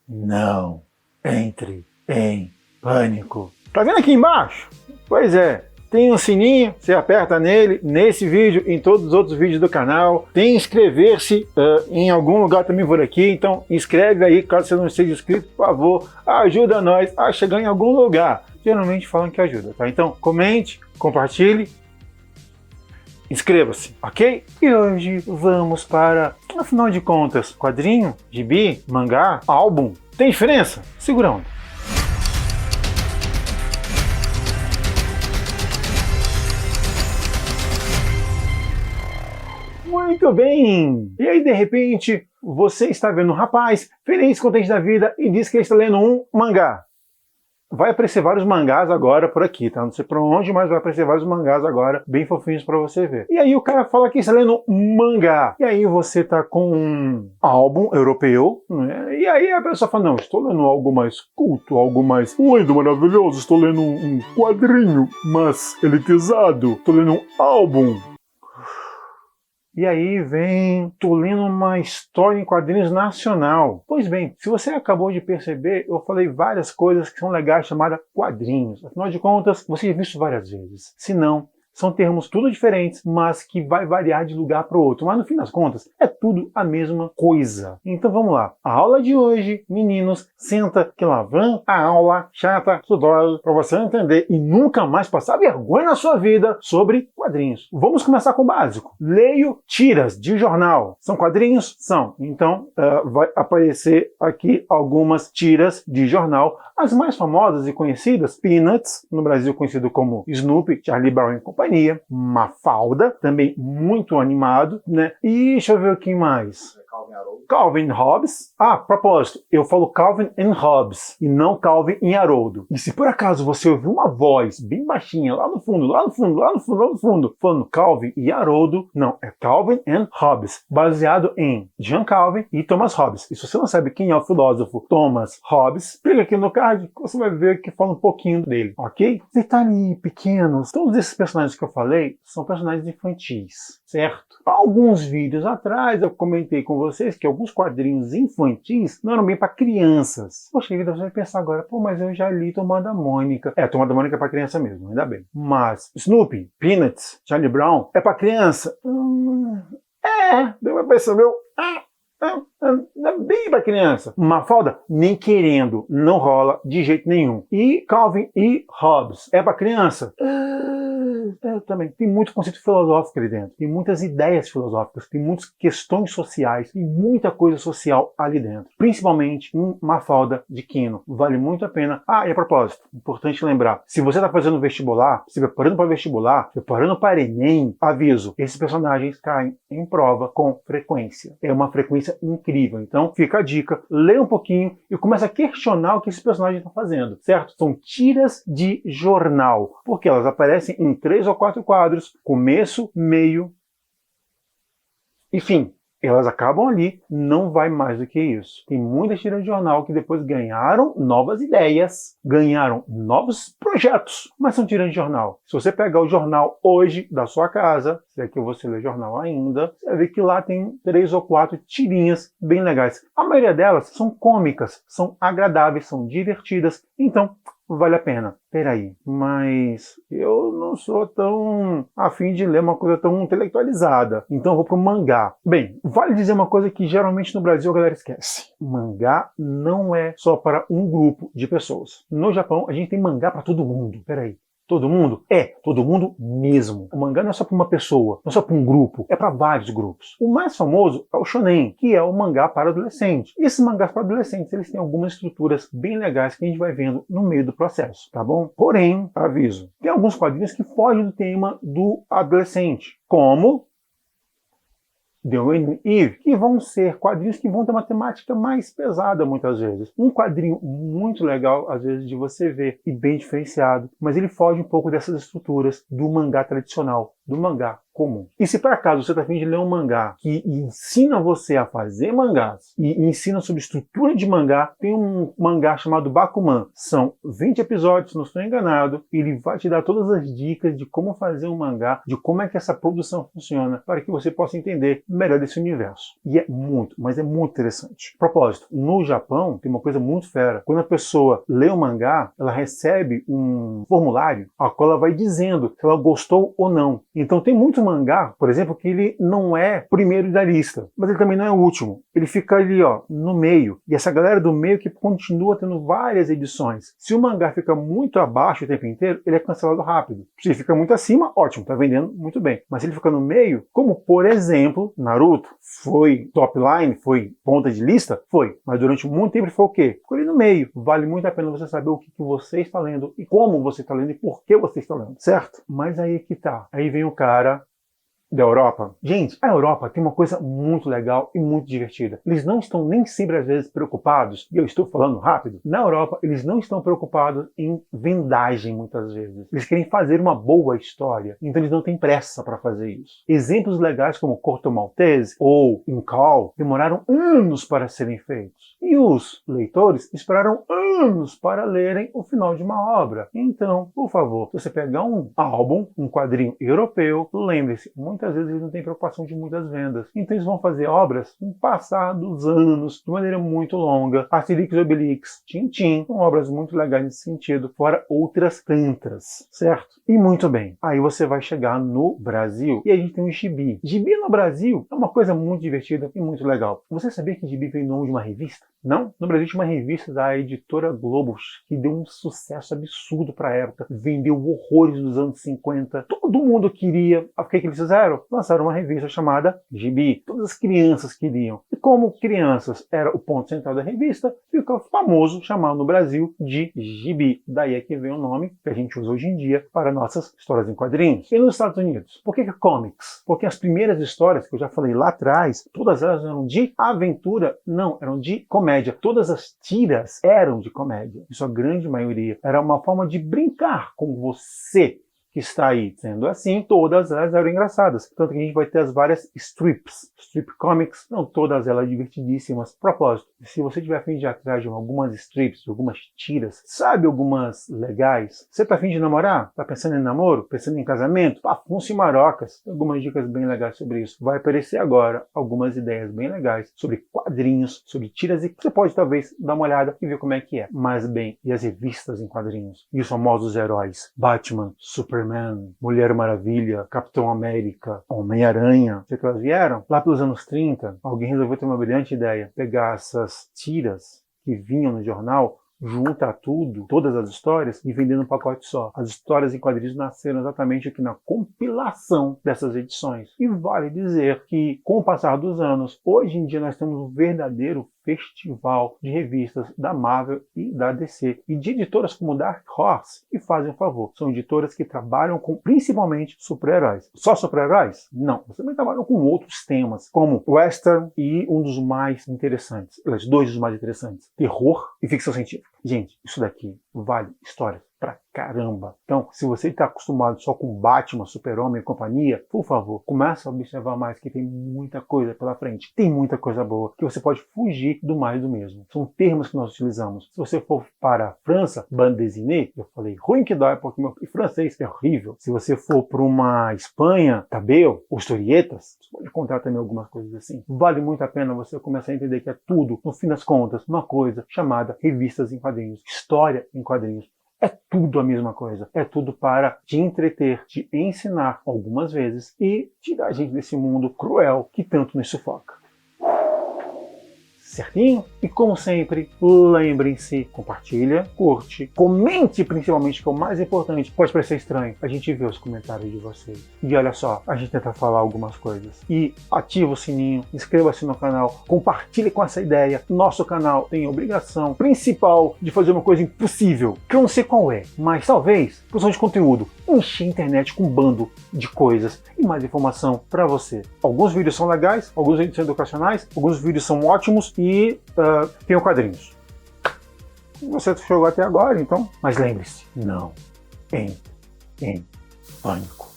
não entre em pânico. Tá vendo aqui embaixo? Pois é, tem um sininho, você aperta nele, nesse vídeo, em todos os outros vídeos do canal. Tem inscrever-se em algum lugar também por aqui, então inscreve aí, caso você não esteja inscrito, por favor, ajuda nós a chegar em algum lugar. Geralmente falam que ajuda, tá? Então comente, compartilhe, inscreva-se, ok? E hoje vamos para, afinal de contas, quadrinho, gibi, mangá, álbum, tem diferença? Segura a onda. Muito bem! E aí, de repente, você está vendo um rapaz feliz, contente da vida e diz que ele está lendo um mangá. Vai aparecer vários mangás agora por aqui, tá? Não sei por onde, mas vai aparecer vários mangás agora, bem fofinhos para você ver. E aí o cara fala que está lendo um mangá. E aí você tá com um álbum europeu, né? E aí a pessoa fala, não, estou lendo algo mais culto, algo mais lindo, maravilhoso, estou lendo um quadrinho, mas elitizado, estou lendo um álbum. E aí vem, tô lendo uma história em quadrinhos nacional. Pois bem, se você acabou de perceber, eu falei várias coisas que são legais chamadas quadrinhos. Afinal de contas, você já viu isso várias vezes. Se não, são termos tudo diferentes, mas que vai variar de lugar para o outro. Mas no fim das contas, é tudo a mesma coisa. Então vamos lá. A aula de hoje, meninos, senta que lá vem a aula chata que dói para você entender e nunca mais passar vergonha na sua vida sobre quadrinhos. Vamos começar com o básico. Leio tiras de jornal. São quadrinhos? São. Então vai aparecer aqui algumas tiras de jornal. As mais famosas e conhecidas, Peanuts, no Brasil conhecido como Snoopy, Charlie Brown e companhia, Mafalda, também muito animado, né? E deixa eu ver quem mais. Calvin Hobbes. Ah, propósito, eu falo Calvin and Hobbes e não Calvin e Haroldo. E se por acaso você ouvir uma voz bem baixinha lá no fundo, falando Calvin e Haroldo, não, é Calvin and Hobbes, baseado em John Calvin e Thomas Hobbes. E se você não sabe quem é o filósofo Thomas Hobbes, clica aqui no card que você vai ver que fala um pouquinho dele, ok? Detalhe pequenos, todos esses personagens que eu falei são personagens infantis, certo? Há alguns vídeos atrás eu comentei com vocês que alguns quadrinhos infantis não eram bem para crianças. Poxa vida, você vai pensar agora, pô, mas eu já li Turma da Mônica. É, Turma da Mônica é para criança mesmo, ainda bem. Mas Snoopy, Peanuts, Charlie Brown, é para criança? Deu uma pessoa, meu... É bem para criança. Mafalda, nem querendo, não rola de jeito nenhum. E Calvin e Hobbes, é para criança? Também. Tem muito conceito filosófico ali dentro. Tem muitas ideias filosóficas, tem muitas questões sociais, tem muita coisa social ali dentro. Principalmente Mafalda de Quino. Vale muito a pena. Ah, e a propósito, importante lembrar, se você está fazendo vestibular, se preparando para vestibular, preparando para Enem, aviso, esses personagens caem em prova com frequência. É uma frequência incrível. Então, fica a dica, leia um pouquinho e começa a questionar o que esses personagens estão fazendo, certo? São tiras de jornal, porque elas aparecem em 3 ou 4 quadros, começo, meio e fim. Elas acabam ali, não vai mais do que isso. Tem muitas tiras de jornal que depois ganharam novas ideias, ganharam novos projetos, mas são tiras de jornal. Se você pegar o jornal hoje da sua casa, se é que você lê jornal ainda, você vai ver que lá tem 3 ou 4 tirinhas bem legais. A maioria delas são cômicas, são agradáveis, são divertidas, então vale a pena. Peraí, mas eu não sou tão afim de ler uma coisa tão intelectualizada, então eu vou pro mangá. Bem, vale dizer uma coisa que geralmente no Brasil a galera esquece. Mangá não é só para um grupo de pessoas. No Japão a gente tem mangá para todo mundo. Peraí. Todo mundo? É, todo mundo mesmo. O mangá não é só para uma pessoa, não é só para um grupo, é para vários grupos. O mais famoso é o shonen, que é o mangá para adolescente. E esses mangás para adolescentes, eles têm algumas estruturas bem legais que a gente vai vendo no meio do processo, tá bom? Porém, aviso, tem alguns quadrinhos que fogem do tema do adolescente, como The Wayne Eve, que vão ser quadrinhos que vão ter uma temática mais pesada muitas vezes. Um quadrinho muito legal, às vezes, de você ver e bem diferenciado, mas ele foge um pouco dessas estruturas do mangá tradicional. do mangá comum. E se por acaso você está a fim de ler um mangá que ensina você a fazer mangás e ensina sobre estrutura de mangá, tem um mangá chamado Bakuman. São 20 episódios, se não estou enganado, e ele vai te dar todas as dicas de como fazer um mangá, de como é que essa produção funciona, para que você possa entender melhor desse universo. E é muito, mas é muito interessante. Propósito, no Japão tem uma coisa muito fera. Quando a pessoa lê o mangá, ela recebe um formulário ao qual ela vai dizendo se ela gostou ou não. Então tem muito mangá, por exemplo, que ele não é primeiro da lista, mas ele também não é o último. Ele fica ali, ó, no meio. E essa galera do meio que continua tendo várias edições. Se o mangá fica muito abaixo o tempo inteiro, ele é cancelado rápido. Se ele fica muito acima, ótimo, tá vendendo muito bem. Mas se ele fica no meio, como por exemplo, Naruto, foi top line, foi ponta de lista? Foi. Mas durante muito tempo ele foi o quê? Ficou ali no meio. Vale muito a pena você saber o que você está lendo e como você está lendo e por que você está lendo, certo? Mas aí que tá. Aí vem o cara da Europa. Gente, a Europa tem uma coisa muito legal e muito divertida. Eles não estão nem sempre, às vezes, preocupados, e eu estou falando rápido, na Europa eles não estão preocupados em vendagem, muitas vezes. Eles querem fazer uma boa história, então eles não têm pressa para fazer isso. Exemplos legais como Corto Maltese ou Incal demoraram anos para serem feitos. E os leitores esperaram anos para lerem o final de uma obra. Então, por favor, se você pegar um álbum, um quadrinho europeu, lembre-se, muitas vezes eles não têm preocupação de muitas vendas. Então eles vão fazer obras com o passar dos anos, de maneira muito longa. Asterix e Obelix, Tintin, são obras muito legais nesse sentido, fora outras tantas, certo? E muito bem, aí você vai chegar no Brasil, e a gente tem um gibi. Gibi no Brasil é uma coisa muito divertida e muito legal. Você sabia que gibi veio no nome de uma revista? Não? No Brasil tinha uma revista da editora Globo que deu um sucesso absurdo para a época. Vendeu horrores nos anos 50. Todo mundo queria. O que eles fizeram? Lançaram uma revista chamada Gibi. Todas as crianças queriam. E como crianças era o ponto central da revista, ficou famoso chamado no Brasil de Gibi. Daí é que vem o nome que a gente usa hoje em dia para nossas histórias em quadrinhos. E nos Estados Unidos? Por que comics? Porque as primeiras histórias que eu já falei lá atrás, todas elas eram de aventura, não, eram de comédia. Todas as tiras eram de comédia. Em sua grande maioria. Era uma forma de brincar com você que está aí. Sendo assim, todas elas eram engraçadas. Tanto que a gente vai ter as várias strips. Strip comics, não todas elas divertidíssimas. Propósito, se você tiver a fim de ir atrás de algumas strips, algumas tiras, sabe algumas legais? Você está a fim de namorar? Está pensando em namoro? Pensando em casamento? Pafunço e marocas. Algumas dicas bem legais sobre isso. Vai aparecer agora algumas ideias bem legais sobre quadrinhos, sobre tiras, e você pode talvez dar uma olhada e ver como é que é. Mas bem, e as revistas em quadrinhos? E os famosos heróis? Batman, Superman, Mulher Maravilha, Capitão América, Homem-Aranha. Sei que elas vieram? Lá pelos anos 30, alguém resolveu ter uma brilhante ideia. Pegar essas tiras que vinham no jornal, juntar tudo, todas as histórias, e vender num pacote só. As histórias em quadrinhos nasceram exatamente aqui na compilação dessas edições. E vale dizer que, com o passar dos anos, hoje em dia nós temos um verdadeiro festival de revistas da Marvel e da DC, e de editoras como Dark Horse, que fazem um favor. São editoras que trabalham com, principalmente, super-heróis. Só super-heróis? Não. Eles também trabalham com outros temas, como western e um dos mais interessantes, dois dos mais interessantes, terror e ficção científica. Gente, isso daqui vale história pra caramba. Então, se você está acostumado só com Batman, Super-Homem e companhia, por favor, comece a observar mais que tem muita coisa pela frente. Tem muita coisa boa, que você pode fugir do mais do mesmo. São termos que nós utilizamos. Se você for para a França, bande dessinée, eu falei ruim que dói, porque meu francês é horrível. Se você for para uma Espanha, tabel ou historietas, você pode encontrar também algumas coisas assim. Vale muito a pena você começar a entender que é tudo, no fim das contas, uma coisa chamada revistas em quadrinhos, história em quadrinhos. É tudo a mesma coisa. É tudo para te entreter, te ensinar algumas vezes e tirar a gente desse mundo cruel que tanto nos sufoca. Certinho? E como sempre, lembrem-se, compartilha, curte, comente principalmente, que é o mais importante. Pode parecer estranho, a gente vê os comentários de vocês. E olha só, a gente tenta falar algumas coisas. E ativa o sininho, inscreva-se no canal, compartilhe com essa ideia. Nosso canal tem a obrigação principal de fazer uma coisa impossível, que eu não sei qual é, mas talvez, produção de conteúdo, encher a internet com um bando de coisas e mais informação para você. Alguns vídeos são legais, alguns vídeos são educacionais, alguns vídeos são ótimos e tem quadrinhos. Você chegou até agora, então, mas lembre-se, não entre em pânico.